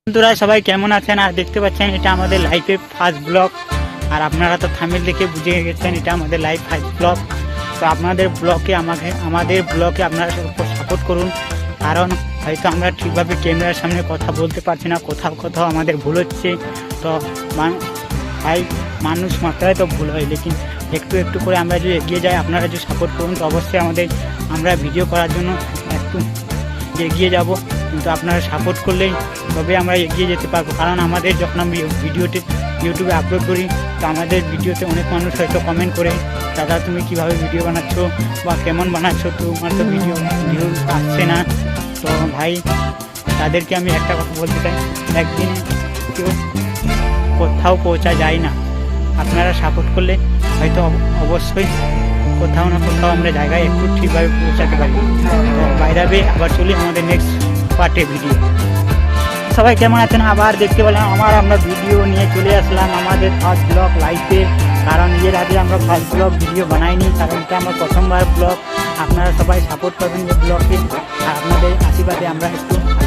বন্ধুরা সবাই কেমন আছেন? আর দেখতে পাচ্ছেন এটা আমাদের লাইফে ফার্স্ট ব্লগ। আর আপনারা তো থাম্বনেল দেখে বুঝে গেছেন এটা আমাদের লাইফ ফার্স্ট ব্লগ। তো আপনাদের ব্লগে আমাদের ব্লগে আপনারা সাপোর্ট করুন, কারণ হয়তো আমরা ঠিকভাবে ক্যামেরার সামনে কথা বলতে পারছি না, কোথাও কোথাও আমাদের ভুল হচ্ছে। তো ভাই মানুষ মাত্রায় তো ভুল হয়, লেকিন একটু একটু করে আমরা যদি এগিয়ে যাই, আপনারা যদি সাপোর্ট করুন তো অবশ্যই আমরা ভিডিও করার জন্য একটু এগিয়ে যাব। কিন্তু আপনারা সাপোর্ট করলেই তবে আমরা এগিয়ে যেতে পারবো, কারণ আমাদের যখন আমি ইউটিউবে আপলোড করি তো আমাদের ভিডিওতে অনেক মানুষ হয়তো কমেন্ট করে, দাদা তুমি কীভাবে ভিডিও বানাচ্ছ বা কেমন বানাচ্ছ, তোমার তো ভিডিও আসছে না। তো ভাই তাদেরকে আমি একটা কথা বলতে চাই, একদিন কেউ কোথাও পৌঁছা যায় না, আপনারা সাপোর্ট করলে হয়তো অবশ্যই কোথাও না কোথাও আমরা জায়গায় একটু ঠিকভাবে পৌঁছাতে পারি। তো বাইরে আবার চলি আমাদের নেক্সট পার্টে ভিডিও। সবাই কেমন আছেন? আবার দেখতে পেলাম আমরা ভিডিও নিয়ে চলে আসলাম আমাদের ফার্স্ট ব্লগ লাইফে, কারণ এর আগে আমরা ফার্স্ট ব্লগ ভিডিও বানাইনি, কারণ এটা আমার প্রথমবার ব্লগ। আপনারা সবাই সাপোর্ট করবেন এই ব্লগে, আর আপনাদের আশীর্বাদে আমরা একটু